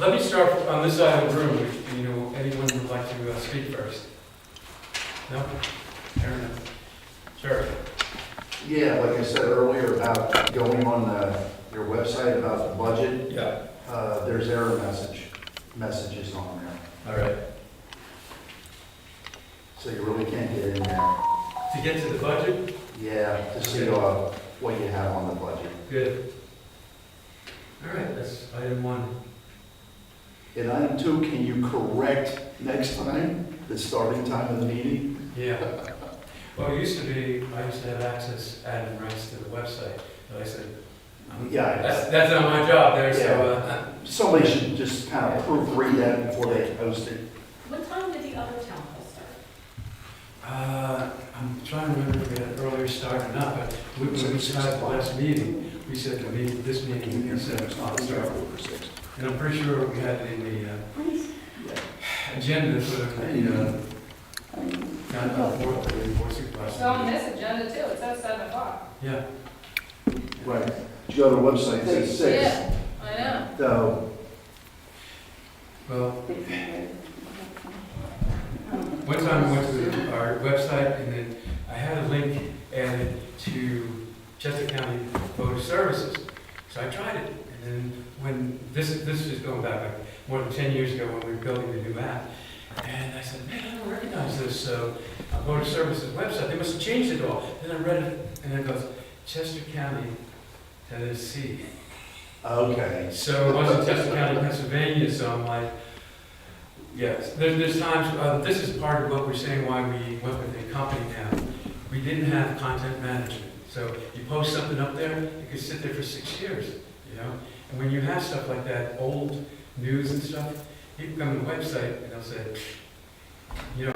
Let me start on this side of the room. You know, anyone would like to speak first? No? Fair enough. Sure. Yeah, like I said earlier about going on your website about the budget, Yeah. there's error messages on there. All right. So you really can't get in there. To get to the budget? Yeah, to see Okay. what you have on the budget. Good. All right, that's item 1. In item 2, can you correct next time the starting time of the meeting? Yeah. Well, it used to be, I used to have access admin rights to the website, but I said, Yeah. that's not my job there, so, Somebody should just kind of proofread that before they post it. What time did the other town hall start? I'm trying to remember if we had an earlier start or not, but when we started the last meeting, we said to meet, this meeting, we said it's not start. And I'm pretty sure we had it in the agenda for the, board supervisor. So on this agenda too, it says 7 o'clock. Yeah. Right. You go to the website, it says 6. Yeah, I know. So, Well, one time I went to our website and then I had a link added to Chester County Voter Services. So I tried it. And then when, this is going back like more than 10 years ago when we were building the new app. And I said, man, I don't recognize this Voter Services website. They must have changed it all. Then I read it and it goes, Chester County, Tennessee. okay. So it wasn't Chester County, Pennsylvania, so I'm like, yes, there's times, this is part of what we're saying why we went with a company now. We didn't have content management. So you post something up there, it could sit there for 6 years, you know? And when you have stuff like that, old news and stuff, people come to the website and they'll say, you know,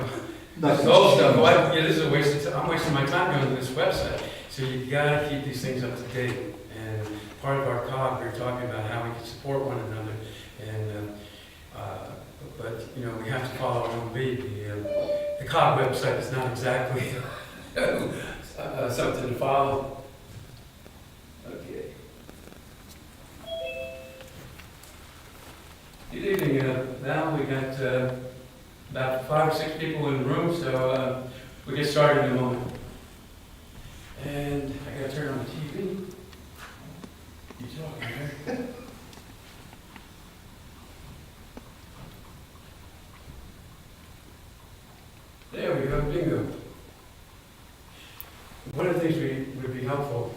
this old stuff, well, yeah, this is a waste of time. I'm wasting my time going to this website. So you gotta keep these things up to date. And part of our COG, we were talking about how we can support one another. And, but, you know, we have to follow our own lead. The COG website is not exactly something to follow. Okay. Good evening. Now we got about 5 or 6 people in the room, so we'll get started in a moment. And I gotta turn on the TV. You talking there? There we go, bingo. One of the things would be helpful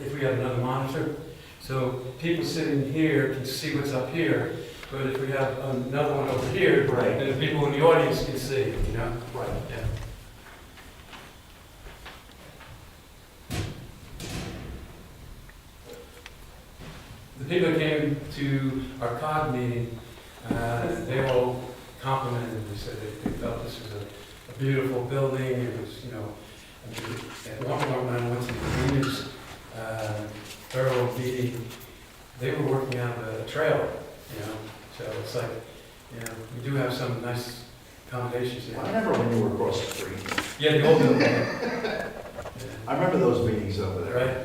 if we had another monitor, so people sitting here can see what's up here, but if we have another one over here, Right. then the people in the audience can see, you know? Right. Yeah. The people that came to our COG meeting, they all complimented it. They said they felt this was a beautiful building. It was, you know, I mean, at one point when I went to the Venus thorough meeting, they were working on a trailer, you know. So it's like, you know, we do have some nice accommodations here. I remember when you were across the street. Yeah, the old building. Yeah. I remember those meetings over there. Right.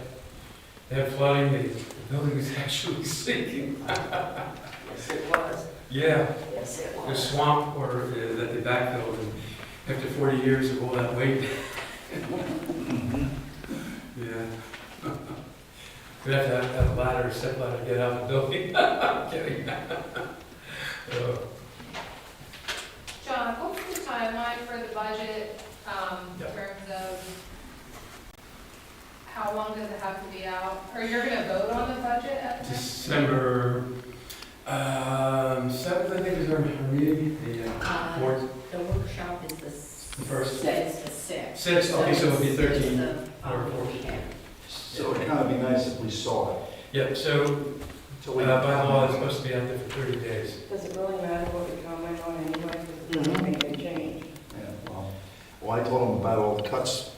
They had flooding, the building was actually sinking. Yes, it was. Yeah, Yes, it the was. swamp or that they backfilled, and after 40 years of all that weight. Yeah. We'd have to have a ladder, a step ladder to get out of the building. I'm kidding. John, what's the timeline for the budget, in Yeah. terms of how long does it have to be out? Or you're gonna vote on the budget at the next? December 7th, I think, is our meeting. The 4th. The workshop is The first. It's the 6th. 6th, okay, so it'll be 13 It's the, or 14. weekend. So it'd kind of be nice if we saw it. Yeah, so So we- by law, it's supposed to be out there for 30 days. Does it really matter what we comment on anyway, because it's going to change? Yeah, well, I told them about all the cuts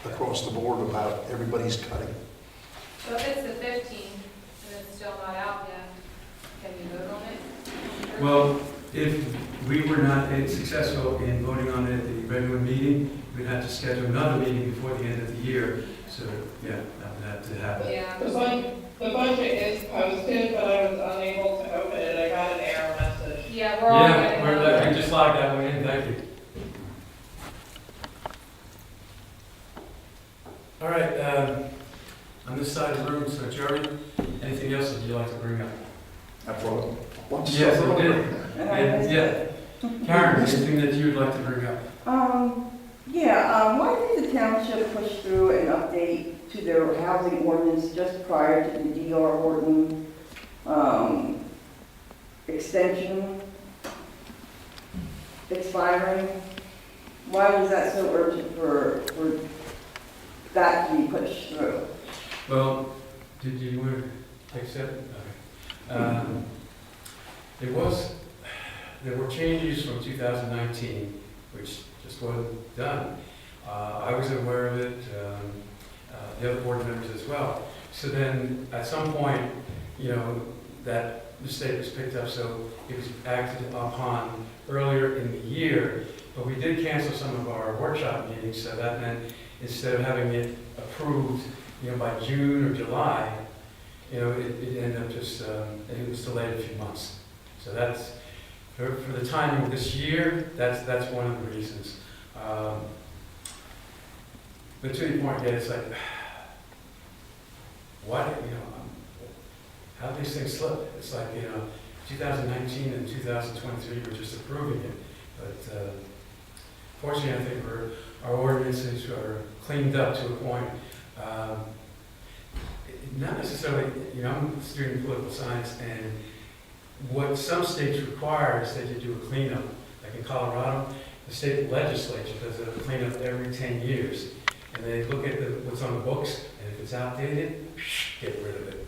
across the board, about everybody's cutting. So if it's the 15th and it's still not out yet, can you vote on it? Well, if we were not successful in voting on it at the regular meeting, we'd have to schedule another meeting before the end of the year. So, yeah, that would have to happen. Yeah. The budget is posted, but I was unable to open it. I got an error Yeah, we're all Yeah, getting we're, on. we just logged that one in, thank you. All right, on this side of the room, so Jerry, anything else that you'd like to bring up? I brought a bunch of Yes, stuff I did. earlier. And, yeah, Karen, anything that you would like to bring up? Why did the township push through an update to their housing ordinance just prior to the D.R. Horton, extension expiring? Why was that so urgent for that to be pushed through? Well, did you want to take a step? Okay. There were changes from 2019, which just wasn't done. I was aware of it, the other board members as well. So then, at some point, that mistake was picked up, so it was acted upon earlier in the year. But we did cancel some of our workshop meetings, so that meant instead of having it approved, by June or July, it ended up just, it was delayed a few months. So that's, for the timing of this year, that's one of the reasons. But to the point, it's like, why, how did these things slip? It's like, 2019 and 2023, we're just approving it. But fortunately, I think our ordinances are cleaned up to a point. Not necessarily, I'm a student in political science, and what some states require is that you do a cleanup. Like in Colorado, the state legislature does a cleanup every 10 years. And they look at what's on the books, and if it's outdated, get rid of it.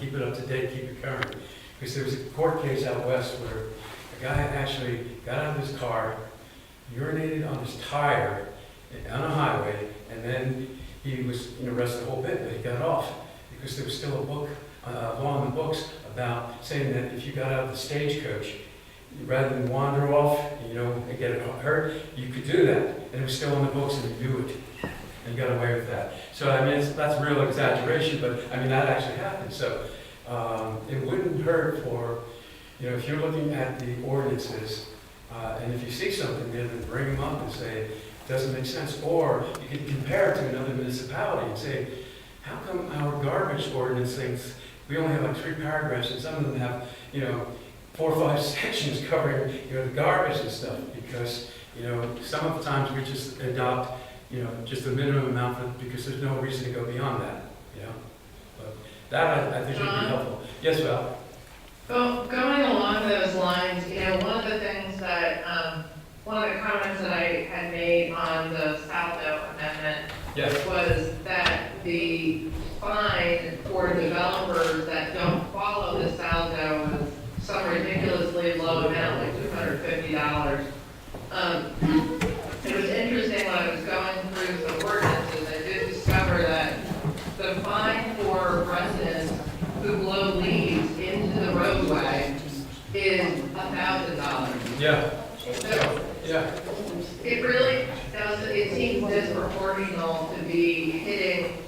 Keep it up to date, keep it current. Because there was a court case out west where a guy actually got out of his car, urinated on his tire on a highway, and then he was arrested a whole bit, but he got off because there was still a book, law in the books about saying that if you got out of the stagecoach, rather than wander off, and get hurt, you could do that. And it was still in the books, and you do it. And you got away with that. So, that's real exaggeration, but, that actually happened. So, it wouldn't hurt for, if you're looking at the ordinances, and if you see something there, then bring them up and say, it doesn't make sense. Or you can compare it to another municipality and say, how come our garbage ordinance thinks we only have like 3 paragraphs, and some of them have, 4 or 5 sections covering, the garbage and stuff, because, some of the times we just adopt, just the minimum amount because there's no reason to go beyond that, But that, I think, would be helpful. Yes, Val? Well, going along those lines, one of the things that, one of the comments that I had made on the Saldo amendment Yes. was that the fine for developers that don't follow the Saldo was some ridiculously low amount, like $250. It was interesting when I was going through the ordinances, I did discover that the fine for residents who blow leaves into the roadway is $1,000. Yeah. So Yeah. it really does, it seems disproportional to be hitting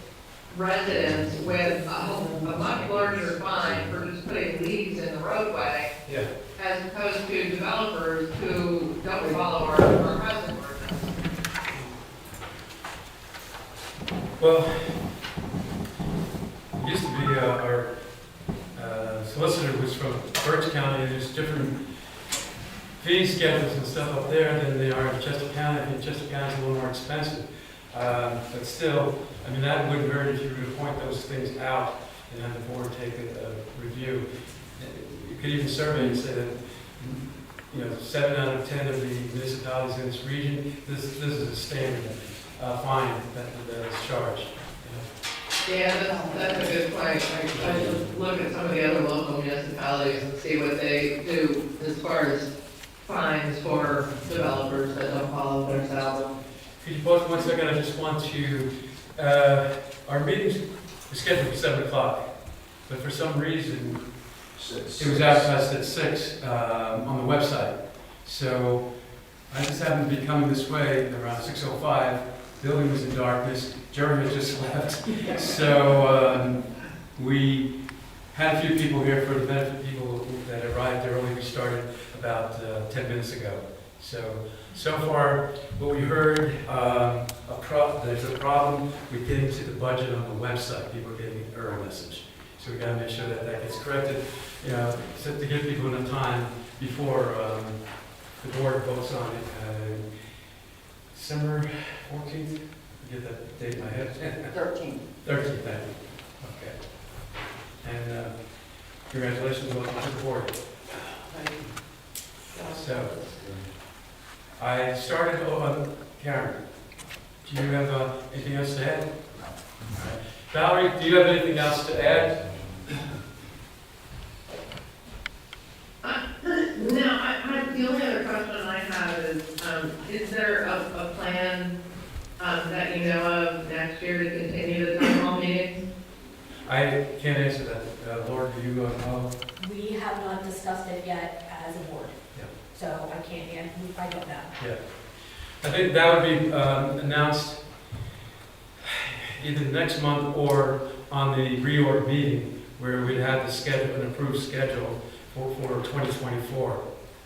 residents with a much larger fine for just putting leaves in the roadway Yeah. as opposed to developers who don't follow our housing ordinance. Well, it used to be our solicitor was from Birch County. There's different fee schedules and stuff up there than they are in Chester County. I think Chester County is a little more expensive. But still, that wouldn't hurt if you were to point those things out and have the board take a review. You could even survey and say that, 7 out of 10 of the municipalities in this region, this is a standard fine that is charged. Yeah, that's a good point. I should look at some of the other local municipalities and see what they do as far as fines for developers that don't follow their Saldo. Could you pause 1 second? I just want to, our meeting's scheduled for 7 o'clock, but for some reason, it was advertised at 6 on the website. So I just happened to be coming this way around 6:05. Building was in darkness. Jeremy had just left. So we Had a few people here for the benefit of people that arrived early. We started about 10 minutes ago. So far, what we heard, there's a problem with getting to the budget on the website. People are getting an error message. So we got to make sure that that gets corrected, you know, so to give people enough time before the board votes on it. December 14th, get that date in my head. 13. 13th, thank you. Okay. And congratulations, welcome to the board. So, I started on Karen. Do you have anything else to add? All right. Valerie, do you have anything else to add? No, the only other question I have is there a plan that you know of next year to continue the town hall meetings? I can't answer that. Laura, do you know? We have not discussed it yet as a board. Yeah. So I can't, I don't know. Yeah. I think that would be announced either next month or on the reorg meeting where we'd have the schedule, an approved schedule for 2024.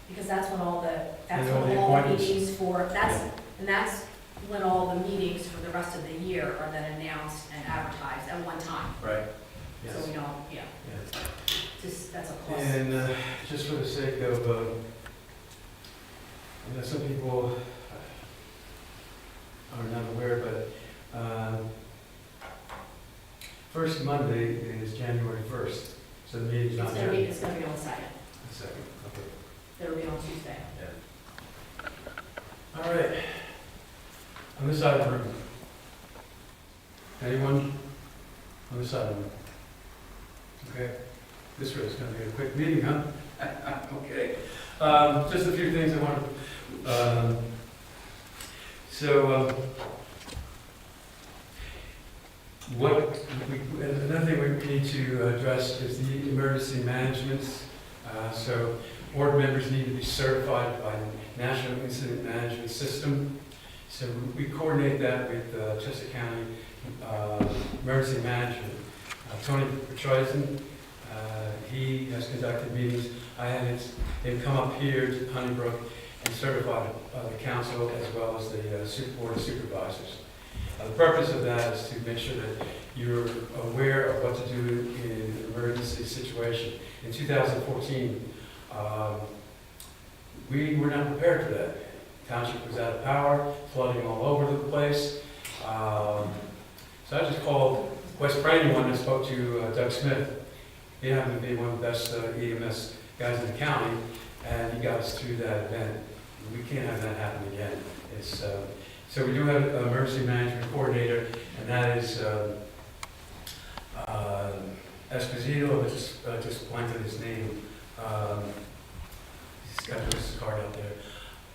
Because that's when all the, And all the appointments. meetings for, and that's when all the meetings for the rest of the year are then announced and advertised at one time. Right. So Yes. we don't, yeah, Yes. just, that's a plus. And just for the sake of, I know some people are not aware, but first Monday is January 1st, so the meeting's not January. It's gonna be on the second. The second, okay. It'll be on Tuesday. All right. On this side of the room. Anyone on this side of the room? Okay. This is going to be a quick meeting, huh? Okay. Just a few things I want to. Another thing we need to address is the emergency management. So board members need to be certified by the National Incident Management System. So we coordinate that with Chester County Emergency Management. Tony Petrisen, he has conducted meetings. I had him come up here to Honeybrook and certify the council as well as the board of supervisors. The purpose of that is to make sure that you're aware of what to do in an emergency situation. In 2014, we were not prepared for that. Township was out of power, flooding all over the place. So I just called West Brandywine and spoke to Doug Smith. He happened to be one of the best EMS guys in the county, and he got us through that event. We can't have that happen again. So we do have an emergency management coordinator, and that is Esposito. I just blanked on his name. He's got his card out there.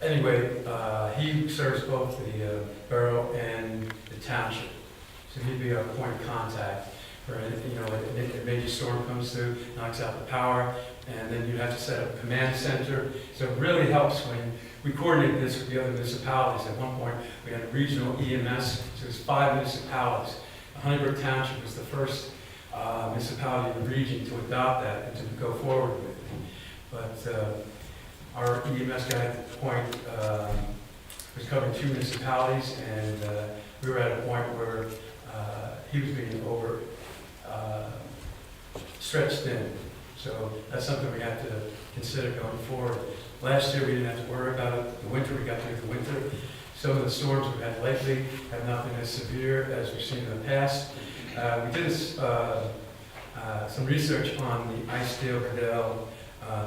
Anyway, he serves both the borough and the township. So he'd be our point of contact for anything, you know, a major storm comes through, knocks out the power, and then you have to set up a command center. So it really helps when we coordinate this with the other municipalities. At one point, we had a regional EMS, so there's 5 municipalities. Honeybrook Township was the first municipality in the region to adopt that and to go forward with it. But our EMS guy at the point was covering 2 municipalities, and we were at a point where he was being stretched thin. So that's something we have to consider going forward. Last year, we didn't have to worry about it. The winter, we got through the winter. Some of the storms we've had lately have not been as severe as we've seen in the past. We did some research on the Icedale-Verdell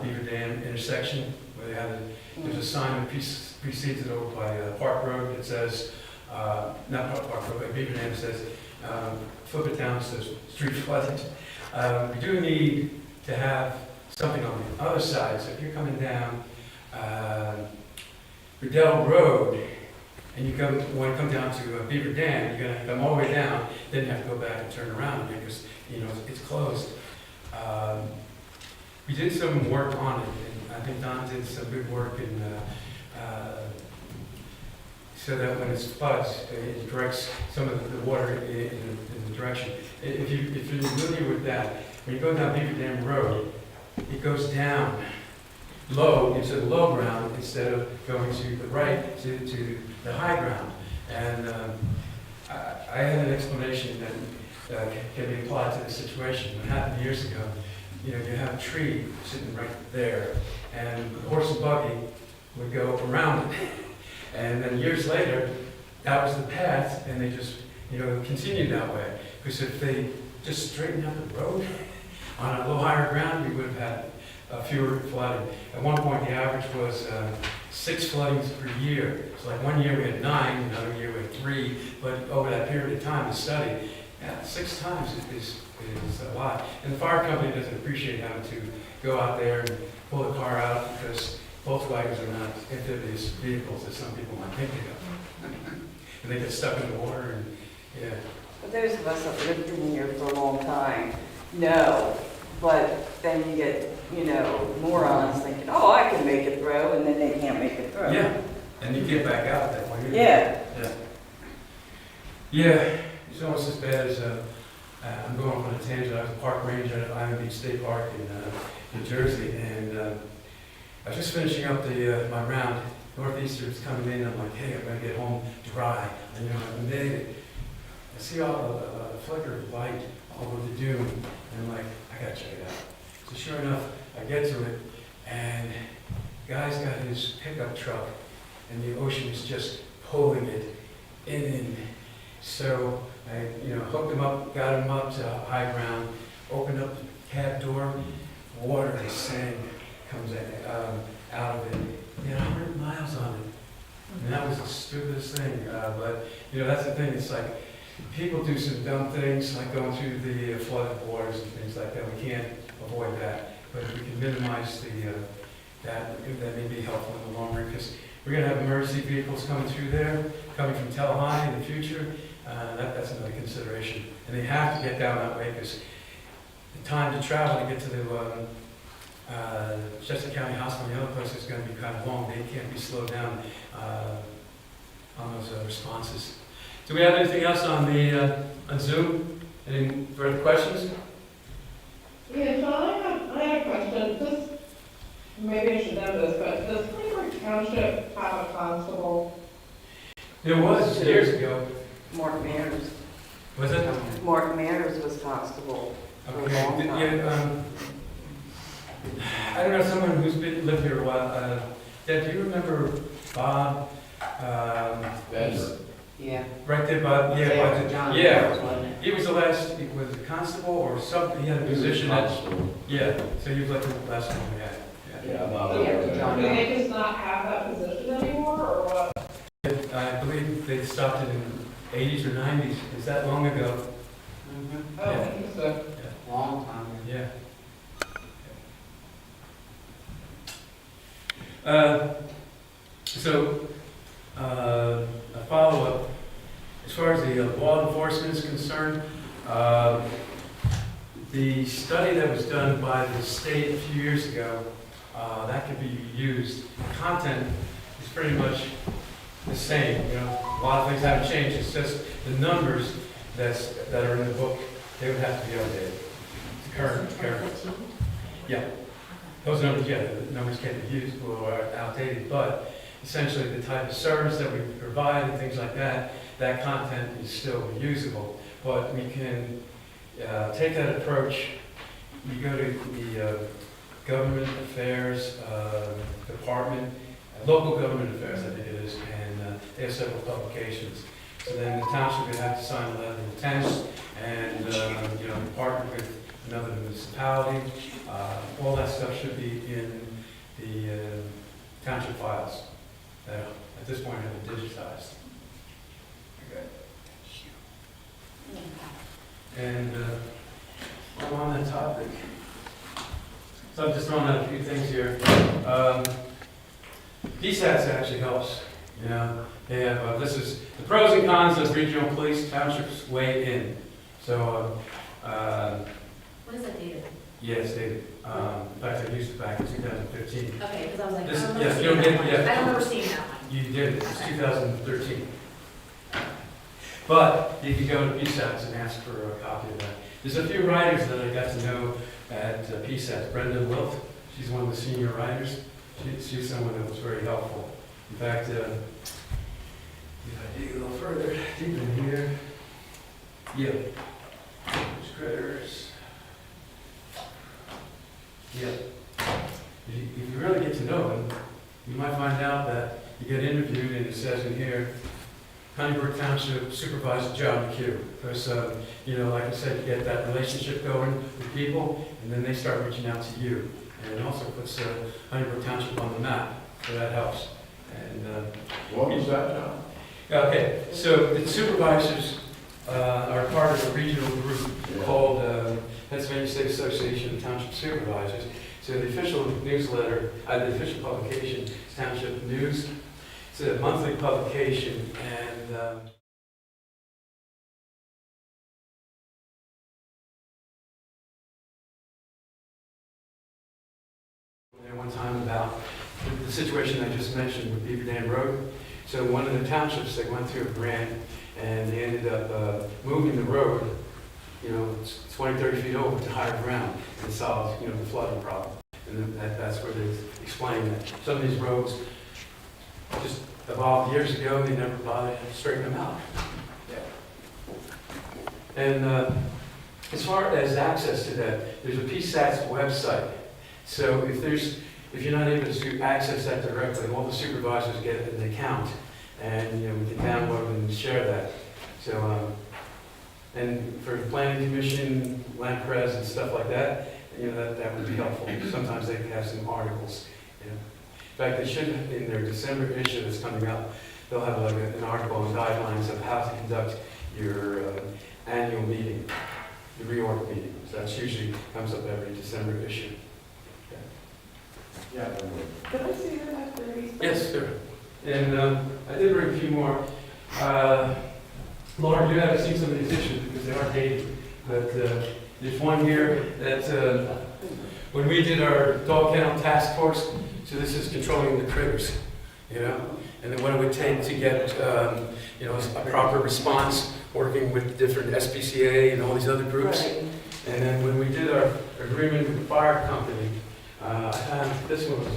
Beaver Dam intersection, where they had there's a sign that precedes it over by Park Road that says, not Park Road, but Beaver Dam says, flip it down, it says street flooded. We do need to have something on the other side. So if you're coming down Riddell Road and you want to come down to Beaver Dam, you're going to come all the way down, then you have to go back and turn around again because it's closed. We did some work on it, and I think Don did some good work in so that when it floods, it directs some of the water in the direction. If you're familiar with that, when you go down Beaver Dam Road, it goes down low into the low ground instead of going to the right to the high ground. And I had an explanation that can be applied to the situation. What happened years ago, you have a tree sitting right there, and the horse and buggy would go around it. And then years later, that was the path, and they just, continued that way. Because if they just straightened out the road on a little higher ground, we would have had fewer flooding. At one point, the average was 6 floodings per year. It's like one year we had 9, another year we had 3, but over that period of time, the study, 6 times is a lot. And the fire company doesn't appreciate having to go out there and pull the car out because Volkswagens are not amphibious vehicles as some people might think they are. And they get stuck in the water and, yeah. But those of us that lived in here for a long time know, but then you get, morons thinking, oh, I can make it through, and then they can't make it through. Yeah, and you get back out that way. Yeah. Yeah, it's almost as bad as, I'm going on a tangent, I was a park ranger at Iron Beach State Park in New Jersey, and I was just finishing up my round. Northeasters coming in, I'm like, hey, I'm gonna get home dry, and I made it. I see all the flicker of light all over the dune, and I'm like, I gotta check it out. So sure enough, I get to it, and the guy's got his pickup truck, and the ocean is just pulling it in. So I, hooked him up, got him up to high ground, opened up the cab door, water is saying comes out of it. He had 100 miles on it. And that was the stupidest thing. But, that's the thing. It's like people do some dumb things, like going through the flooded waters and things like that. We can't avoid that. But if we can minimize that may be helpful in the long run, because we're going to have emergency vehicles coming through there, coming from Tallahassee in the future. That's another consideration. And they have to get down that way because the time to travel to get to the Chester County Hospital and the other place is going to be kind of long. They can't be slowed down on those responses. Do we have anything else on Zoom? Any further questions? Yeah, John, I had a question. Maybe I should know this, but does Cleveland Township have a constable? There was years ago. Mark Manners. Was it? Mark Manners was constable for a Okay. long time. I don't know, someone who's lived here a while. Deb, do you remember Bob? Yeah. Right there, Bob. Yeah, Yeah, Bob. John Yeah. Harris, wasn't it? He was the last. He was a constable or something. He had a position at. Yeah. So he was like the last one we had. Yeah, John Do Harris. they just not have that position anymore, or what? I believe they stopped it in the 80s or 90s. Is that long ago? Oh, Yeah. interesting. Long time. Yeah. A follow-up. As far as the law enforcement is concerned, the study that was done by the state a few years ago, that could be used. The content is pretty much the same. A lot of things haven't changed. It's just the numbers that are in the book, they would have to be updated. Current. 2015? Yeah. Those numbers, the numbers can't be used or are outdated, but essentially the type of service that we provide and things like that, that content is still usable. But we can take that approach. You go to the government affairs department, local government affairs, I think it is, and they have several publications. So then the township would have to sign a letter of intent and partner with another municipality. All that stuff should be in the township files that at this point have been digitized. Okay. And while on that topic, so I'm just throwing out a few things here. PSATS actually helps. They have, this is the pros and cons of regional police townships weigh in. So, What is that dated? yes, they, in fact, I used it back in 2015. Okay, because I was like, I This- don't yes, remember you don't seeing that get- one. yeah. I don't remember seeing that one. You did it, it's 2013. But you can go to PSATS and ask for a copy of that. There's a few writers that I got to know at PSATS. Brenda Wilt, she's one of the senior writers. She's someone that was very helpful. In fact, if I dig a little further, deep in here, yeah, there's critters. Yeah. If you really get to know them, you might find out that you get interviewed and it says in here, Honeybrook Township Supervisor John McHugh. Because, like I said, you get that relationship going with people, and then they start reaching out to you. And it also puts Honeybrook Township on the map, so that helps. And What was that, John? okay, so the supervisors are part of a regional group called Pennsylvania State Association of Township Supervisors. So the official newsletter, the official publication is Township News. It's a monthly publication, and there one time about the situation I just mentioned with Beaver Dam Road. So one of the townships, they went through a grant, and they ended up moving the road, 20, 30 feet over to higher ground, and solved, the flooding problem. And that's where they explain that some of these roads just evolved years ago, they never bothered to straighten them out. And as far as access to that, there's a PSATS website. So if you're not able to access that directly, all the supervisors get an account, and we can download and share that. So and for the planning commission, land pres and stuff like that, that would be helpful. Sometimes they can have some articles. In fact, they should, in their December issue that's coming up, they'll have like an article on guidelines of how to conduct your annual meeting, the reorg meeting. So that's usually comes up every December issue. Yeah. Could I see that after these? Yes, sir. And I did bring a few more. Laura, you haven't seen some of these issues because they are dated, but there's one here that when we did our dog kennel task force, so this is controlling the critters, and then what it would take to get, a proper response, working with different SPCA and all these other groups. Right. And then when we did our agreement with the fire company, I found this one was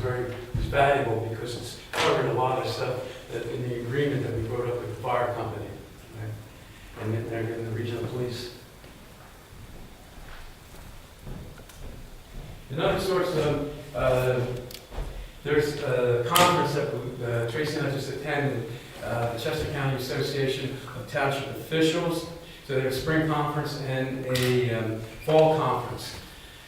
valuable because it's covered a lot of stuff that in the agreement that we wrote up with the fire company, right? And then they're in the regional police. Another source of, there's a conference that Tracy and I just attended, the Chester County Association of Township Officials. So they have a spring conference and a fall conference.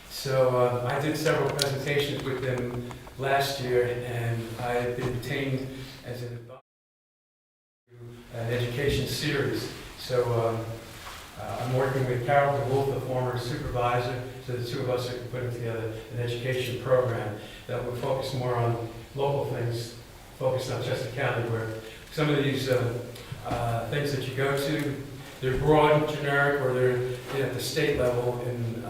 So I did several presentations with them last year, and I've been retained as an advisor to an education series. So I'm working with Carol DeWolf, the former supervisor, so the two of us are putting together an education program that will focus more on local things, focused on Chester County, where some of these things that you go to, they're broad, generic, or they're at the state level and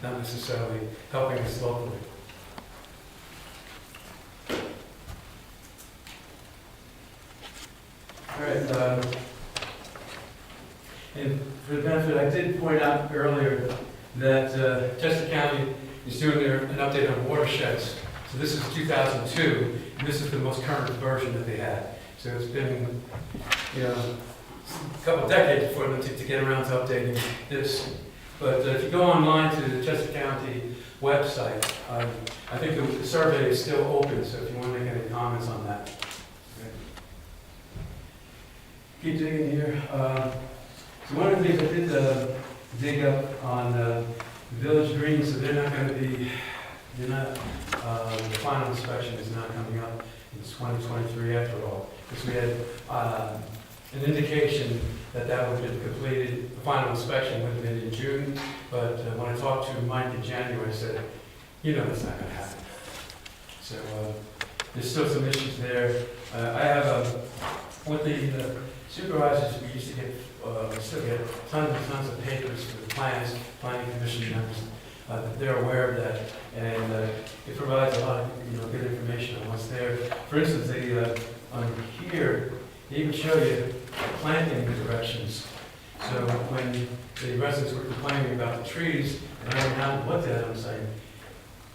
not necessarily helping us locally. All right. And for the benefit, I did point out earlier that Chester County is doing an update on watersheds. So this is 2002, and this is the most current version that they had. So it's been, a couple decades for them to get around to updating this. But if you go online to the Chester County website, I think the survey is still open, so if you want to make any comments on that. Okay. Keep digging here. So one of the things I did dig up on Village Green, so they're not going to be, the final inspection is not coming up in 2023 after all, because we had an indication that would have been completed, the final inspection would have been in June, but when I talked to Mike in January, I said, that's not going to happen. So there's still some issues there. I have, with the supervisors, we used to get, we still get tons and tons of papers for the planning commission members. They're aware of that, and it provides a lot of good information on what's there. For instance, on here, he would show you planting directions. So when the residents were complaining about the trees, and I went out and looked at them saying,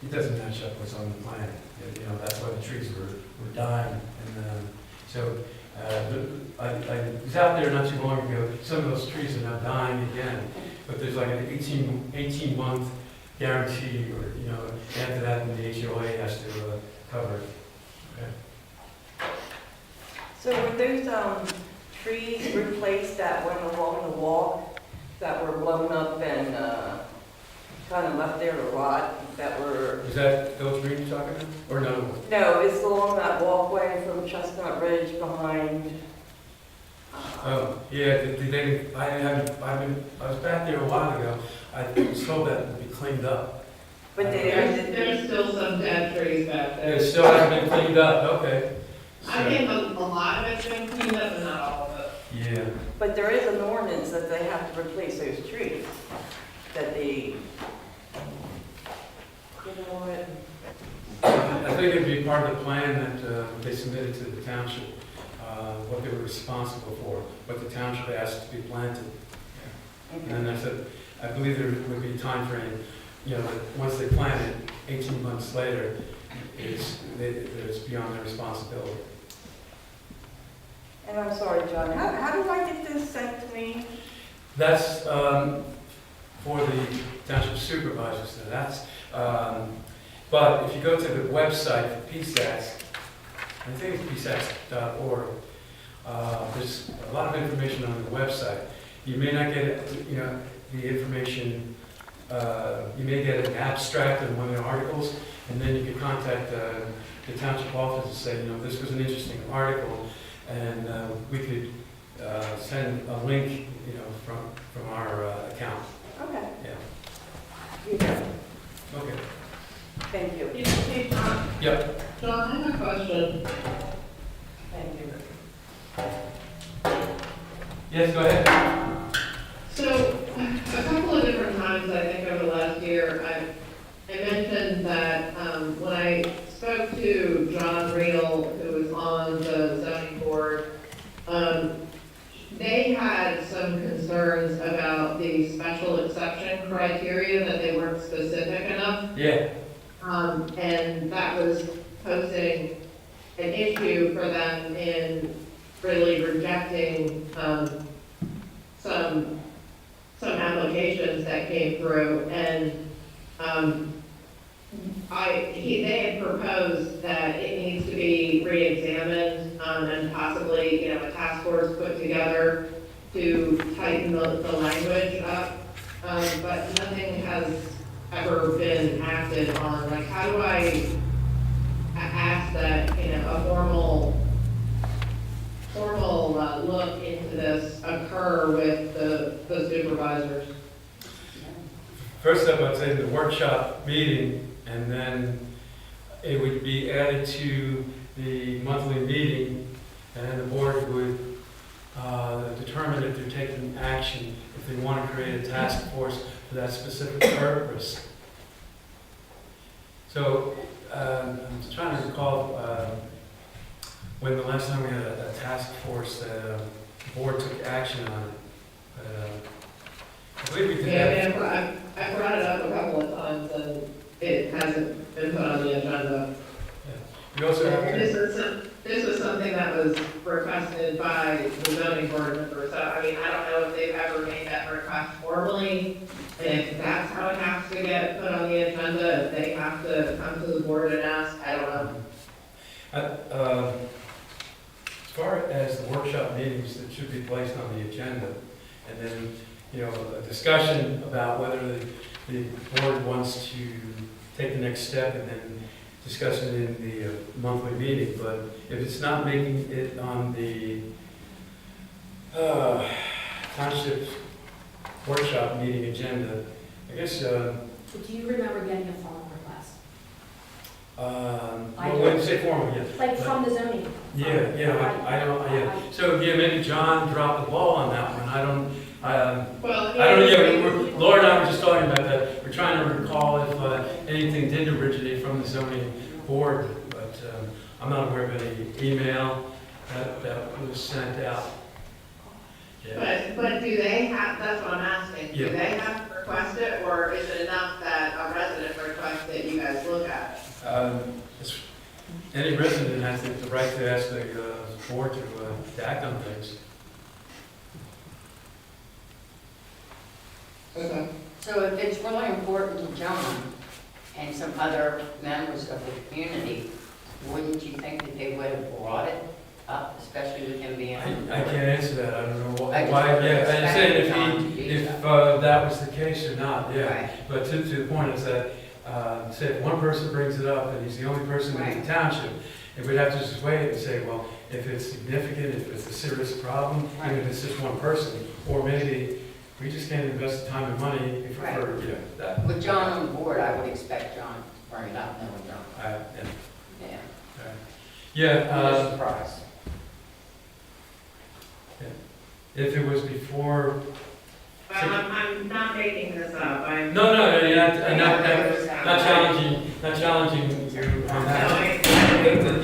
it doesn't match up what's on the plan. You know, that's why the trees were dying. And so I was out there not too long ago. Some of those trees are now dying again, but there's like an 18-month guarantee, or, you know, after that, then the HOA has to cover it. Okay. So were those trees replaced that went along the walk that were blown up and kind of left there to rot, that were... Is that those trees you're talking about, or no? No, it's along that walkway from Chestnut Ridge behind... Oh, yeah, I was back there a while ago. I was told that would be cleaned up. But There's still some dead trees back there. It still hasn't been cleaned up, okay. I think a lot of it's been cleaned up and not all of it. Yeah. But there is an ordinance that they have to replace those trees, that they, you know what? I think it'd be part of the plan that they submitted to the township, what they were responsible for, what the township asked to be planted. And then I said, I believe there would be a time frame, you know, that once they plant it, 18 months later, it's beyond their responsibility. And I'm sorry, John, how do I get this sent to me? That's for the township supervisors. So that's, but if you go to the website for PSATS, I think it's psats.org, there's a lot of information on the website. You may not get, you know, the information, you may get an abstract of one of the articles, and then you can contact the township office and say, you know, this was an interesting article, and we could send a link, you know, from our account. Okay. Yeah. You got it. Okay. Thank you. Hey, John. Yep. John, I have a question. Thank you. Yes, go ahead. So, a couple of different times, I think over the last year, I mentioned that when I spoke to John Reel, who was on the zoning board, they had some concerns about the special exception criteria, that they weren't specific enough. Yeah. And that was posing an issue for them in really rejecting some applications that came through. And they had proposed that it needs to be re-examined and possibly, you know, a task force put together to tighten the language up. But nothing has ever been acted on. Like, how do I ask that, you know, a formal look into this occur with the supervisors? First step, I'd say the workshop meeting, and then it would be added to the monthly meeting, and the board would determine if they're taking action, if they want to create a task force for that specific purpose. So, I'm just trying to recall when the last time we had a task force that the board took action on it. I believe we did that. Yeah, I brought it up a couple of times and it hasn't been put on the agenda. We also have And to, this was something that was requested by the zoning board member, so I mean, I don't know if they've ever made that request formally, and if that's how it has to get put on the agenda, if they have to come to the board and ask, I don't know. as far as the workshop meetings that should be placed on the agenda, and then, you know, a discussion about whether the board wants to take the next step and then discuss it in the monthly meeting. But if it's not making it on the township workshop meeting agenda, I guess, Do you remember getting a formal request? well, when you say formal, yes. Like from the zoning? Yeah, I don't, yeah. So, yeah, maybe John dropped the ball on that one. I don't know, yeah, Laura and I were just talking about that. We're trying to recall if anything did originate from the zoning board, but I'm not aware of any email. that was sent out. Yeah. But do they have, that's what I'm asking, do Yeah. they have to request it, or is it enough that a resident requests that you guys look at? It's- Any resident has the right to ask the board to act on things. Okay. So if it's really important to John and some other members of the community, wouldn't you think that they would have brought it up, especially with him being I on the can't board? answer that, I don't know I just why, would yeah, I expect said John to if do he, if that. that was the case or not, yeah. Right. But to the point is that, say if one person brings it up and he's the only person in Right. the township, and we'd have to just wait and say, well, if it's significant, if it's a serious problem, even if it's just one person, or maybe we just can't invest the time and money for, Right. yeah, that. With John on the board, I would expect John to bring it up, knowing John. Yeah. Yeah. Yeah, No surprise. if it was before, I'm not making this up, I'm. no, you're I not know not challenging you on that. I-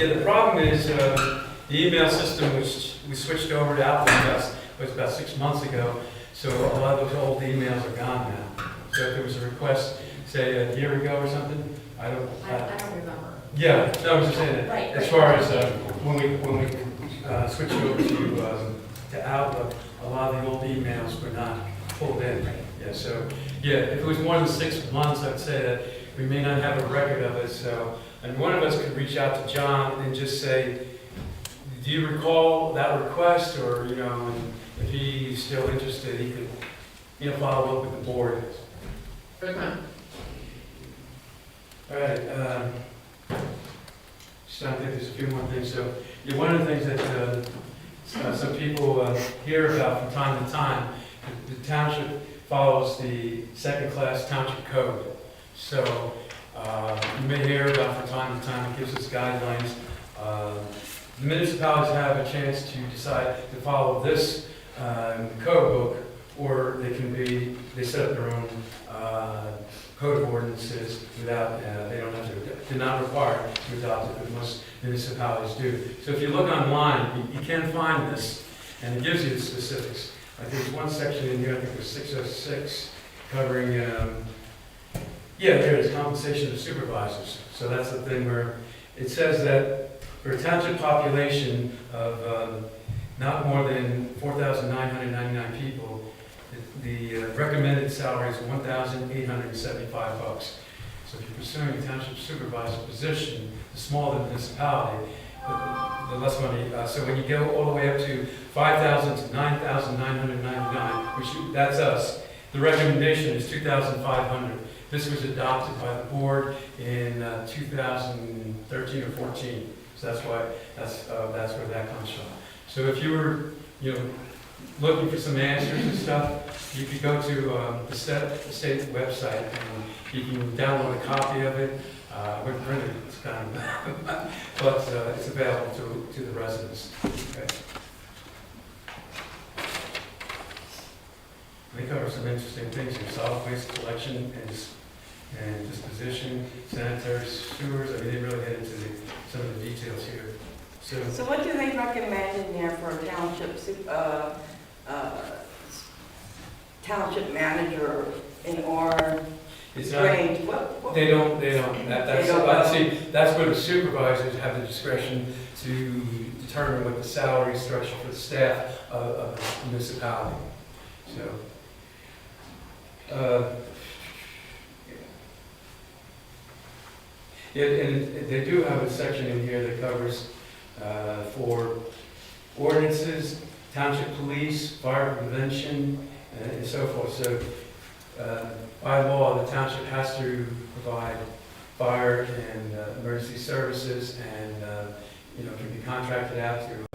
The problem is, the email system, which we switched over to Outlook, was about 6 months ago, so a lot of those old emails are gone now. So if there was a request, say a year ago or something, I don't. I don't remember. Yeah, no, I was just saying that, Right, as right. far as, when we switched over to Outlook, a lot of the old emails were not pulled in. Yeah, so, yeah, if it was more than 6 months, I'd say that we may not have a record of it, so, and one of us could reach out to John and just say, do you recall that request, or, you know, and if he's still interested, he could, you know, follow up with the board. Okay. All right, just trying to think, there's a few more things. So, yeah, one of the things that some people hear about from time to time, the township follows the second-class township code. So, you may hear about from time to time, it gives us guidelines. The municipalities have a chance to decide to follow this code book, or they set up their own code of ordinances without, they don't have to, they're not required to adopt it, but most municipalities do. So if you look online, you can find this, and it gives you the specifics. I think there's one section in here, I think it was 606, covering, yeah, there it is, compensation of supervisors. So that's the thing where it says that for a township population of not more than 4,999 people, the recommended salary is $1,875. So if you're pursuing a township supervisor position, the smaller the municipality, the less money. So when you go all the way up to 5,000 to 9,999, which that's us, the recommendation is 2,500. This was adopted by the board in 2013 or 14. So that's why that's where that comes from. So if you were, you know, looking for some answers and stuff, you could go to the state website and you can download a copy of it. We're printed, it's kind of, but it's available to the residents. Okay. They cover some interesting things here: solid waste collection and disposition, sanitary sewers. I mean, they really get into some of the details here. So what do they recommend in there for a township manager in our It's not, range? they don't, that's where the supervisors have the discretion to determine what the salary structure for the staff of the municipality. So, yeah, and they do have a section in here that covers for ordinances, township police, fire prevention, and so forth. So, by law, the township has to provide fire and emergency services, and you know, can be contracted out to.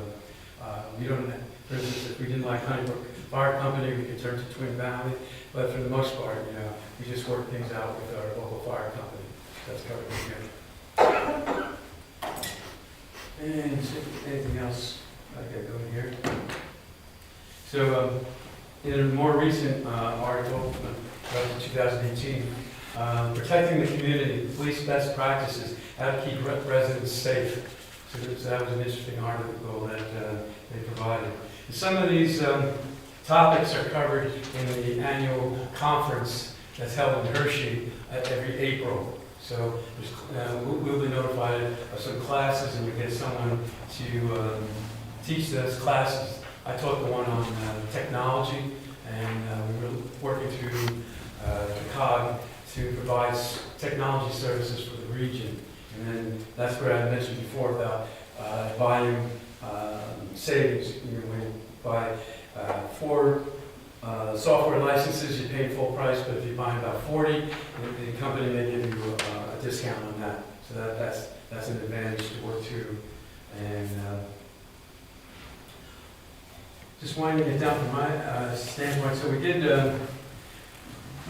We don't, for instance, if we didn't like Honeybrook Fire Company, we could turn to Twin Valley. But for the most part, you know, we just work things out with our local fire company. That's covered in here. And anything else I got going here? So, in a more recent article, 2018, protecting the community, police best practices, how to keep residents safe. So that was an interesting article that they provided. And some of these topics are covered in the annual conference that's held in Hershey every April. So we'll be notified of some classes, and you get someone to teach those classes. I taught the one on technology, and we were working through the COG to provide technology services for the region. And then that's where I mentioned before about volume savings. You know, when you buy 4 software licenses, you pay full price, but if you buy about 40, the company may give you a discount on that. So that's an advantage to work through. And just winding it down from my standpoint, so we did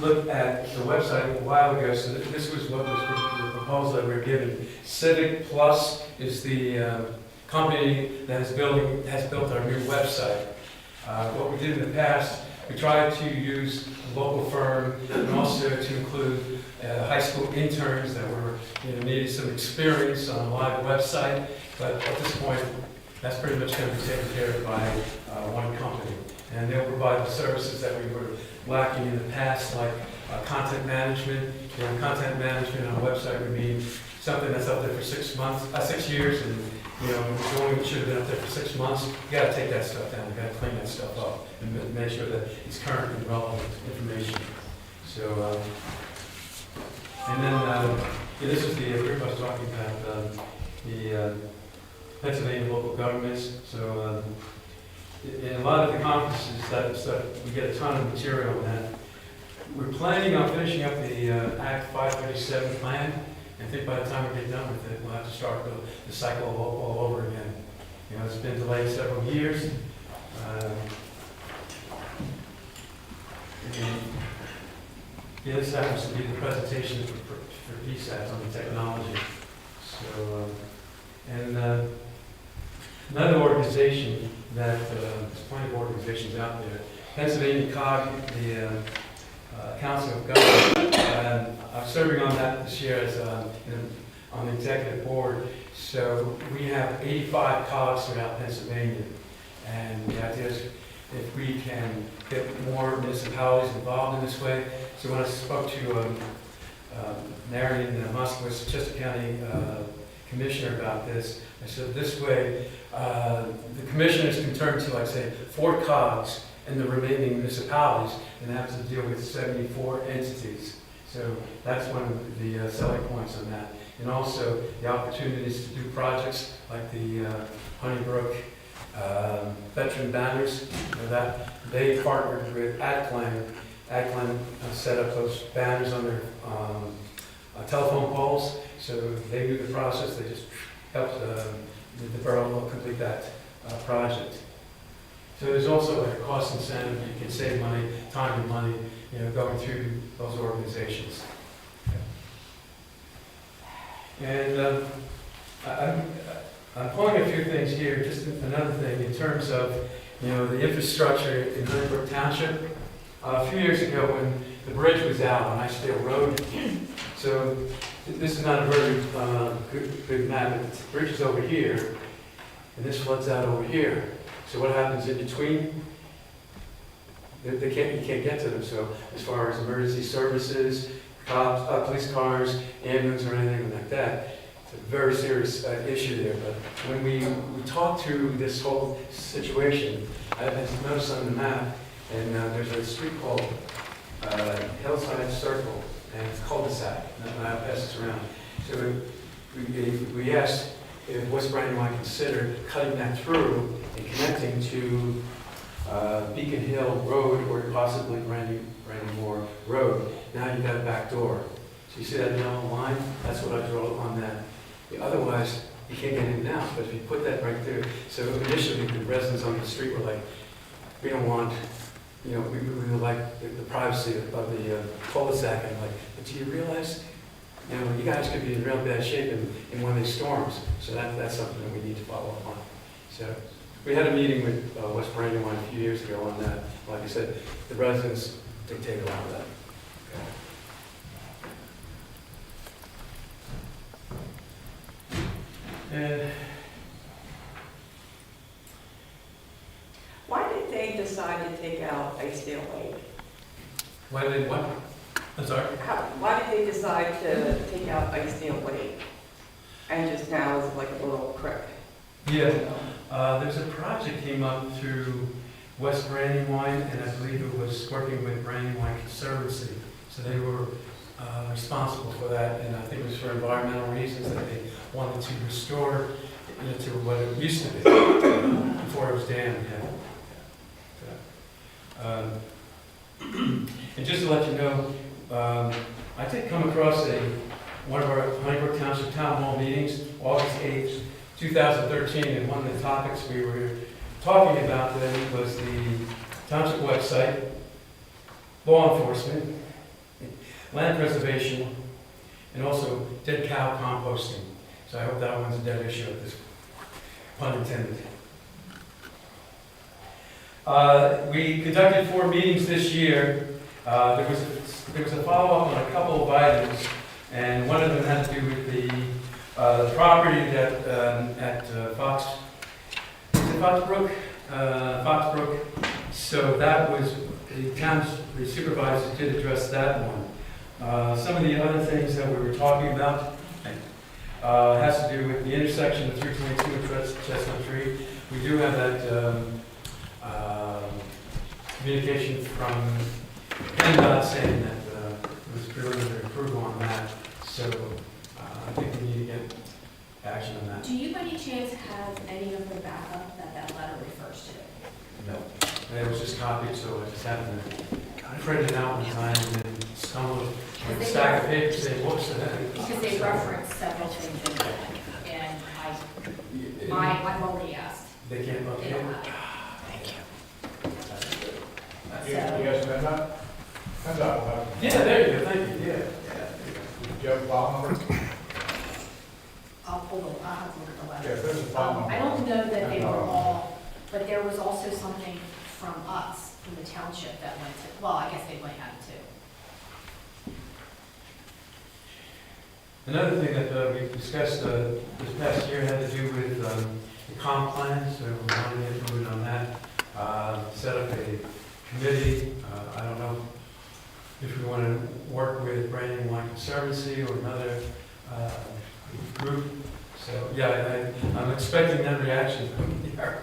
look at the website a while ago. So this was what was the proposal that we were given. Civic Plus is the company that has built our new website. What we did in the past, we tried to use a local firm and also to include high school interns that were, needed some experience on a live website. But at this point, that's pretty much going to be taken care of by one company. And they'll provide the services that we were lacking in the past, like content management. Content management on a website would mean something that's up there for 6 years, and it only should have been up there for 6 months. You got to take that stuff down. You got to clean that stuff up and make sure that it's current and relevant information. So, and then this is the group I was talking about, the Pennsylvania local governments. So, in a lot of the conferences that we get a ton of material on that. We're planning on finishing up the Act 537 plan. I think by the time we get done with it, we'll have to start the cycle all over again. It's been delayed several years. And this happens to be the presentation for PSATS on the technology. So, and another organization that, there's plenty of organizations out there, Pennsylvania COG, the Council of Government. I'm serving on that this year as on the executive board. So we have 85 COGs throughout Pennsylvania, and the idea is if we can get more municipalities involved in this way. So when I spoke to Marion Moskowitz, Chester County Commissioner about this, I said this way the commissioners can turn to, like, say, 4 COGs and the remaining municipalities, and have to deal with 74 entities. So that's one of the selling points on that. And also the opportunities to do projects like the Honeybrook veteran banners, that they partnered with AdClaim. AdClaim set up those banners on their telephone poles, so they knew the process. They just helped the borough complete that project. So there's also a cost incentive. You can save money, time and money, going through those organizations. And I'm pulling a few things here. Just another thing in terms of, the infrastructure in Brook Township. A few years ago, when the bridge was out on Icedale Road, so this is not a very good map. But the bridge is over here, and this floods out over here. So what happens in between? You can't get to them. So as far as emergency services, cops, police cars, ambulance, or anything like that, it's a very serious issue there. But when we talk through this whole situation, I noticed on the map, and there's a street called Hillside Circle, and it's cul-de-sac. And I'll pass this around. So we asked if West Brandywine considered cutting that through and connecting to Beacon Hill Road or possibly Brandywine Road. Now you've got a back door. So you see that yellow line? That's what I draw on that. Otherwise, you can't get in and out. But if you put that right there, so initially the residents on the street were like, we don't want, we would like the privacy of the cul-de-sac. And like, but do you realize, you guys could be in real bad shape in one of these storms. So that's something that we need to follow up on. So we had a meeting with West Brandywine a few years ago on that. Like I said, the residents dictate a lot of that. And decide to take out Icedale Lake? Why did they, what? I'm sorry? Why did they decide to take out Icedale Lake? And just now is like a little creek? Yeah, there's a project came up through West Brandywine, and I believe it was working with Brandywine Conservancy. So they were responsible for that, and I think it was for environmental reasons that they wanted to restore it to what it used to be before it was dammed. Yeah. And just to let you know, I did come across one of our Honeybrook Township Town Hall meetings, August 8th, 2013, and one of the topics we were talking about then was the township website, law enforcement, land preservation, and also dead cow composting. So I hope that one's a dead issue at this pun intended. We conducted 4 meetings this year. There was a follow-up on a couple of items, and one of them had to do with the property that at Foxbrook. So that was the supervisors did address that one. Some of the other things that we were talking about has to do with the intersection of 322 and Chestnut Tree. We do have that communication from PennDOT saying that it was preliminary approval on that. So I think we need to get action on that. Do you by any chance have any of the backup that that letter refers to? No. It was just copied, so I just happened to print it out one time and then stumbled on a stack of papers saying, whoops. Because they reference several things in it, and I've already asked. They can't look They at don't it. have it. You guys have that? That's all. Yeah, there you go, thank you, yeah. Do you have a file number? I'll have to look at the letter. Yeah, if there's a file number. I don't know that they were all, but there was also something from us, from the township that went to, well, I guess they might have it too. Another thing that we discussed this past year had to do with the comp plan, so we want to get moving on that. Set up a committee. I don't know if we want to work with Brandywine Conservancy or another group. So yeah, I'm expecting that reaction from the RA.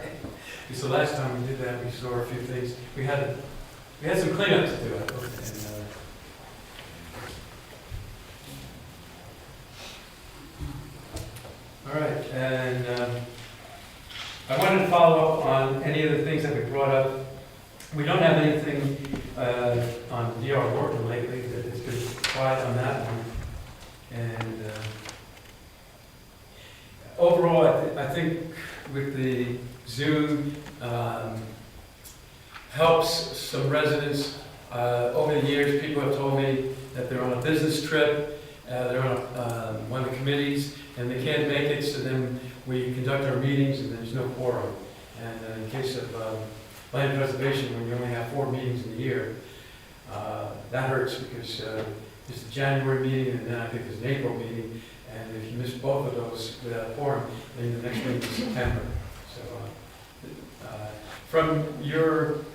Because the last time we did that, we saw a few things. We had some cleanup to do, I thought. All right, and I wanted to follow up on any of the things that we brought up. We don't have anything on DR Wharton lately. It's been quiet on that one. And overall, I think with the Zoom helps some residents. Over the years, people have told me that they're on a business trip, they're on one of the committees, and they can't make it, so then we conduct our meetings and there's no quorum. And in case of land preservation, when you only have 4 meetings in a year, that hurts because there's a January meeting and then I think there's an April meeting, and if you miss both of those without a quorum, then the next meeting is September. So from your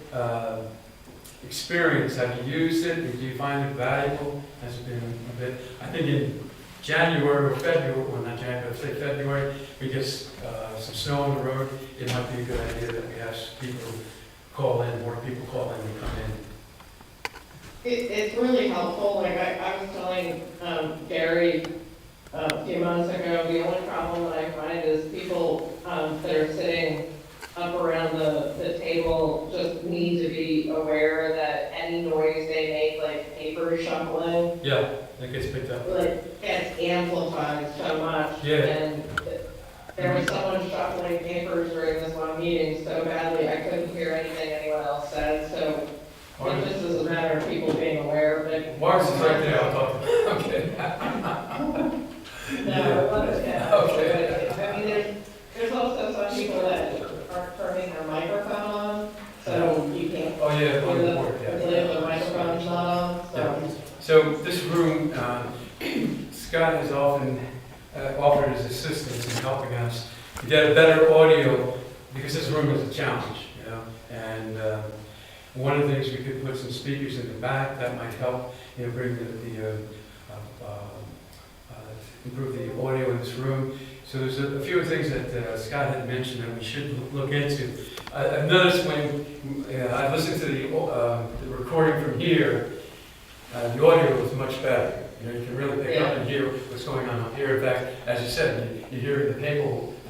experience, have you used it? Do you find it valuable? Has it been a bit, I think in January or February, well not January, but say February, we get some snow on the road, it might be a good idea that we have people call in, more people call in and come in. It's really helpful, like I was telling Gary a few months ago, the only problem that I find is people that are sitting up around the table just need to be aware that any noise they make, like paper shuffling, Yeah, that gets picked up. like gets amplified so much. Yeah. And there was someone shuffling papers during this one meeting so badly I couldn't hear anything anyone else said, so it just is a matter of people being aware of it. Mark's is right there, I'll talk to him. Okay. No, but, yeah. Okay. I mean, there's also some people that aren't turning their microphone on, so you can't. Oh, yeah, on the board, If yeah. the microphone's not on, so. So this room, Scott has often offered his assistance in helping us to get a better audio, because this room is a challenge, you know, and One of the things, we could put some speakers in the back, that might help, bring improve the audio in this room. So there's a few things that Scott had mentioned that we should look into. I've noticed when I listened to the recording from here, the audio was much better. You can really pick up and hear what's going on up here. In fact, as you said, you hear the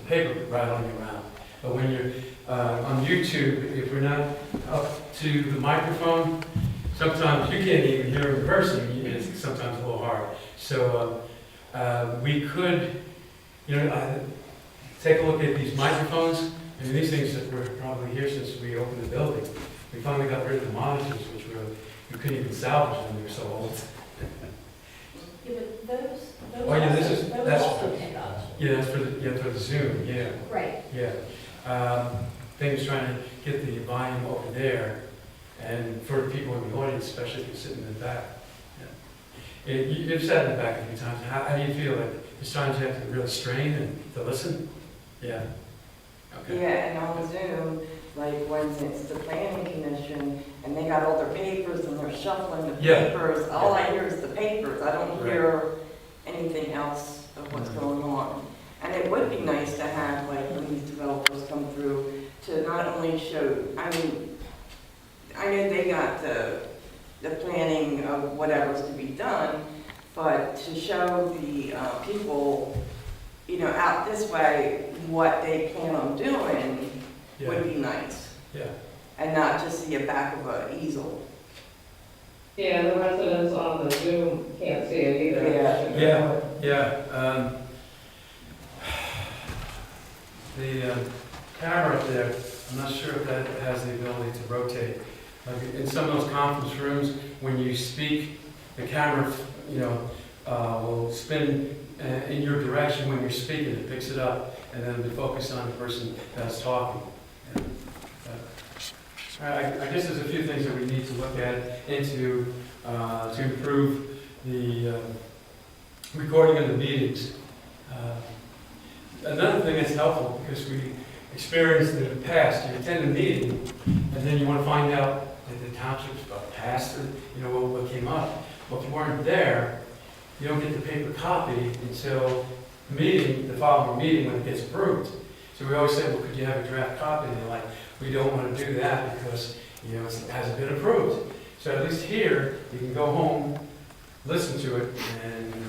paper rattling around. But when you're on YouTube, if we're not up to the microphone, sometimes you can't even hear in person. It's sometimes a little hard. So we could, take a look at these microphones. These things that were probably here since we opened the building. We finally got rid of the monitors, which you couldn't even salvage them. They were so old. Yeah, but those Oh, yeah, that's also pick up. Yeah, that's for the Zoom. Yeah. Right. Yeah. Things trying to get the volume over there, and for people in the audience, especially if you're sitting in the back. Yeah. You've sat in the back a few times. How do you feel? Like there's times you have to really strain and to listen? Yeah. Okay. Yeah, and on Zoom, like when it's the planning commission and they got all their papers and they're shuffling the papers, all I hear is the papers. I don't hear anything else of what's going on. And it would be nice to have, like, when these developers come through, to not only show, I know they got the planning of whatever's to be done, but to show the people, out this way, what they plan on doing would be nice. Yeah. And not just see a back of an easel. Yeah, the residents on the Zoom can't see it either. Yeah. The camera up there, I'm not sure if that has the ability to rotate. Like in some of those conference rooms, when you speak, the camera, will spin in your direction when you're speaking. It picks it up, and then we focus on the person that's talking. I guess there's a few things that we need to look at to improve the recording of the meetings. Another thing that's helpful, because we experienced in the past, you attend a meeting, and then you want to find out that the township's passed, what came up. Well, if you weren't there, you don't get the paper copy until the following meeting when it gets approved. So we always say, well, could you have a draft copy? And they're like, we don't want to do that because, it hasn't been approved. So at least here, you can go home, listen to it,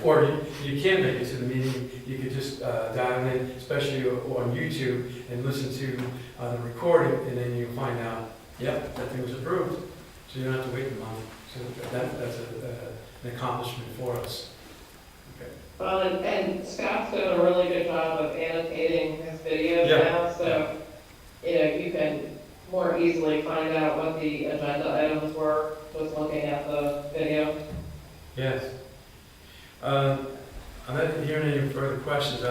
or you can make it to the meeting. You could just dial in, especially on YouTube, and listen to the recording, and then you find out, yep, that thing was approved. So you don't have to wait a month. So that's an accomplishment for us. Okay. Well, and Scott's doing a really good job of annotating his videos now, so, you can more easily find out what the agenda items were, just looking at the video. Yes. I'm not hearing any further questions.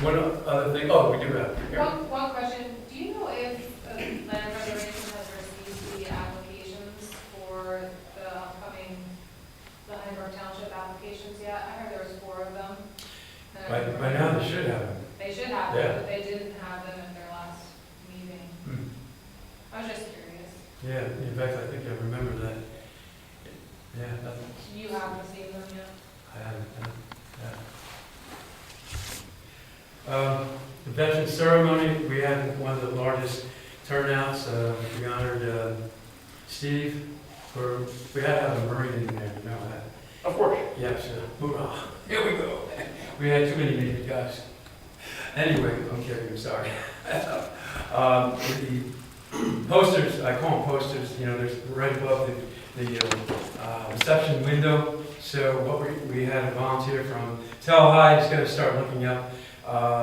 One other thing, we do have. One question, do you know if land preservation has received the applications for the upcoming, the Huntingburg Township applications yet? I heard there was 4 of them. By now they should have them. They should have them, but they didn't have them at their last meeting. I was just curious. Yeah, in fact, I think I remember that. Yeah, You haven't received them yet? I haven't. The veteran ceremony, we had one of the largest turnouts. We honored Steve. We had to have a Marine in there, you know that. Of course. Yes, hoorah. Here we go. We had too many Navy guys. Anyway, I'm kidding, I'm sorry. The posters, I call them posters, there's right above the reception window. So what we had a volunteer from Tell High, he's got to start looking up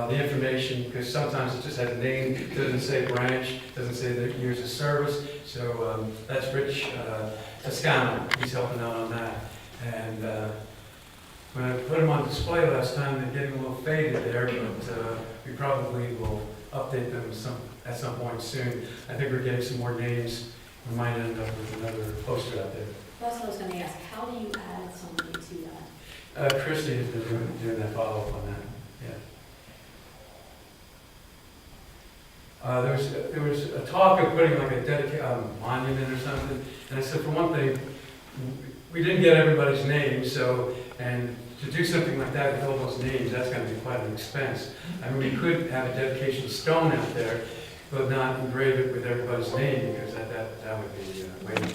the information, because sometimes it just has a name, it doesn't say branch, doesn't say the years of service. So that's Rich Toscano, he's helping out on that. And when I put them on display last time, they're getting a little faded there, but we probably will update them at some point soon. I think we're getting some more names. We might end up with another poster out there. That's what I was going to ask. How do you add somebody to that? Christy has been doing that follow-up on that. There was a talk of putting like a monument or something, and I said, for one thing, we didn't get everybody's names, so, and to do something like that with all those names, that's gonna be quite an expense. I mean, we could have a dedication stone out there, but not engrave it with everybody's name, because that would be way.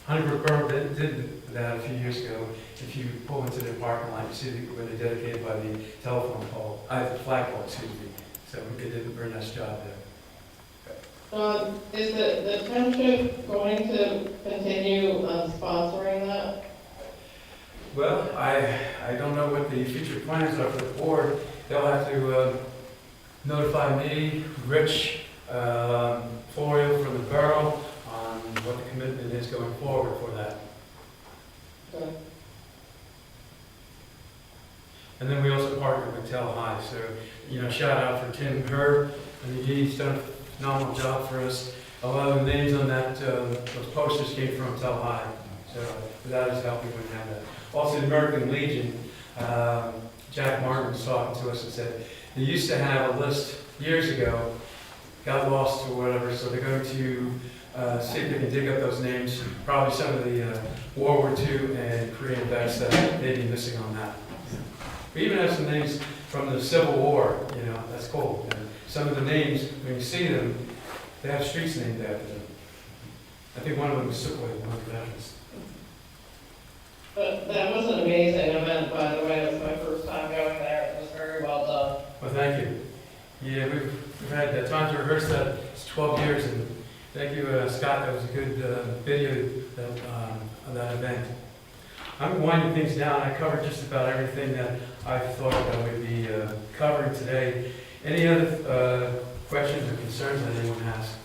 Honeybrook Borough did that a few years ago. If you pull into their parking lot, you see where they dedicated by the telephone pole, the flagpole, excuse me. So they did a very nice job there. Is the township going to continue sponsoring that? Well, I don't know what the future plans are for the board. They'll have to notify me, Rich, Florio from the borough, on what the commitment is going forward for that. Okay. And then we also partnered with Tel High, so, shout out for Tim Herb, and he's done a phenomenal job for us. A lot of the names on that, those posters came from Tel High, so without his help, we wouldn't have that. Also, the American Legion, Jack Martin was talking to us and said, they used to have a list years ago, got lost or whatever, so they're going to see if they can dig up those names, probably some of the World War II and Korean vets that may be missing on that. We even have some names from the Civil War, that's cool. And some of the names, when you see them, they have streets named after them. I think one of them was Supervisors, one of the veterans. But that was an amazing event, by the way. It was my first time going there. It was very well done. Well, thank you. Yeah, we've had time to rehearse that. It's 12 years, and thank you, Scott. That was a good video of that event. I'm winding things down. I covered just about everything that I thought I would be covering today. Any other questions or concerns that anyone has?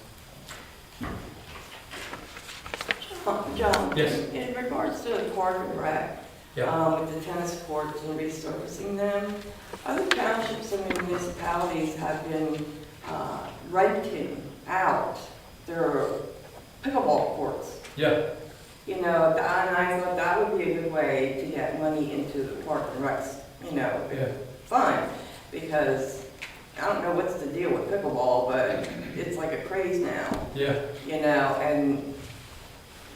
John? Yes. In regards to the park and rec, with the tennis courts and resurfacing them, other townships and municipalities have been renting out their pickleball courts. Yeah. And I thought that would be a good way to get money into the park and recs, fund, because I don't know what's the deal with pickleball, but it's like a craze now. Yeah. And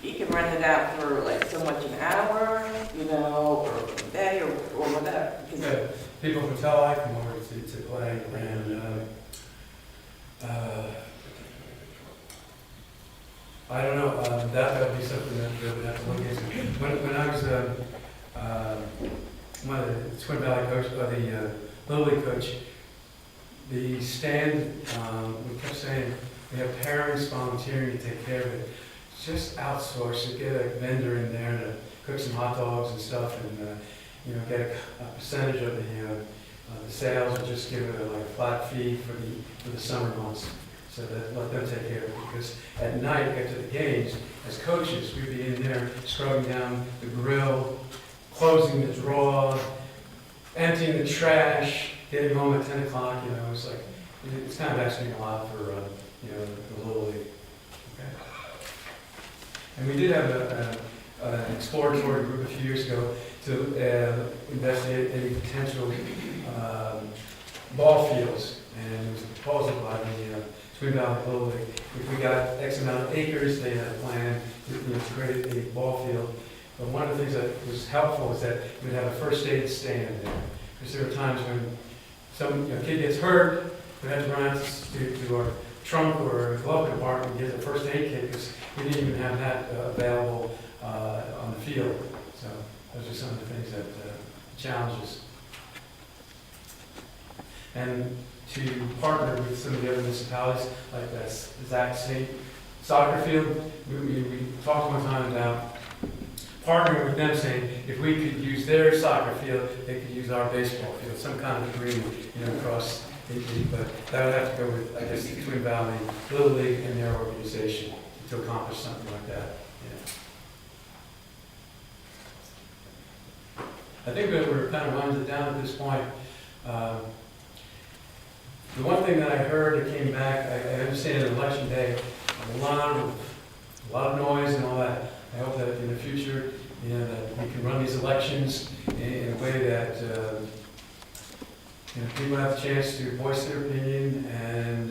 you can rent it out for like so much an hour, or a day or whatever. Yeah. People from Tel High come over to play, and I don't know, that would be something that we would have to look into. When I was one of the Twin Valley coach, or the Little League coach, the stand, we kept saying, we have parents volunteering to take care of it. Just outsource it, get a vendor in there to cook some hot dogs and stuff, and get a percentage of the sales, and just give it a flat fee for the summer months. So that let them take care of it, because at night after the games, as coaches, we'd be in there scrubbing down the grill, closing the drawer, emptying the trash, getting home at 10 o'clock. It's like it's kind of asking a lot for the Little League. Okay. And we did have an exploratory group a few years ago to investigate any potential ball fields, and it was a proposal by the Twin Valley Little League. If we got X amount of acres, they had a plan to create a ball field. But one of the things that was helpful is that we'd have a first aid stand there. Because there are times when some kid gets hurt, we have to run out to our trunk or glove compartment and get a first aid kit, because we didn't even have that available on the field. So those are some of the things that challenges. And to partner with some of the other municipalities, like that Zach State soccer field, we talked one time about partnering with them, saying if we could use their soccer field, they could use our baseball field, some kind of agreement, across the, but that would have to go with, I guess, the Twin Valley Little League and their organization to accomplish something like that. I think that we're kind of winding it down at this point. The one thing that I heard that came back, I understand election day, a lot of noise and all that. I hope that in the future, that we can run these elections in a way that people have a chance to voice their opinion, and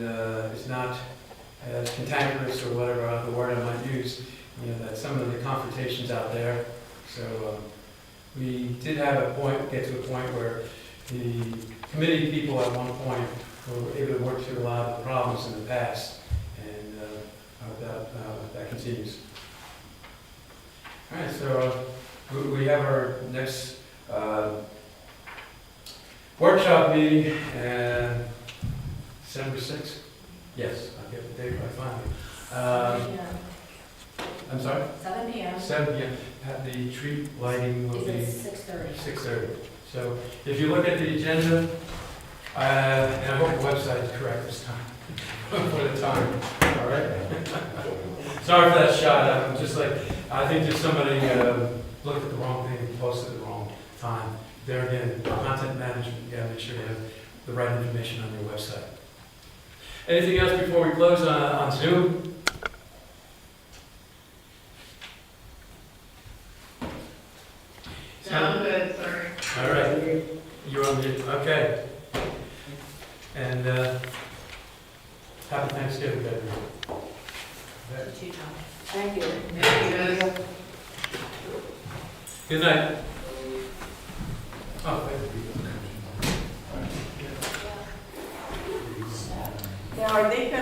cantankerous or whatever other word I might use, that some of the confrontations out there. So we did get to a point where the committee people at one point were able to work through a lot of the problems in the past, and I hope that continues. All right, so we have our next workshop meeting, December 6th. Yes, I'll get the date right finally. 7 p.m. I'm sorry? 7 p.m. 7 p.m. The tree lighting will be Is it 6:30? 6:30. So if you look at the agenda, and I hope the website is correct this time, for the time, all right? Sorry for that shot, I'm just like, I think there's somebody looked at the wrong thing and posted the wrong time. There again, content management, you gotta make sure you have the right information on your website. Anything else before we close on Zoom? Sound good, sorry. All right, you're on mute, okay. And happy Thanksgiving, everyone. You too, John. Thank you. Thank you, guys. Good night. Oh, thank you. Now, are they gonna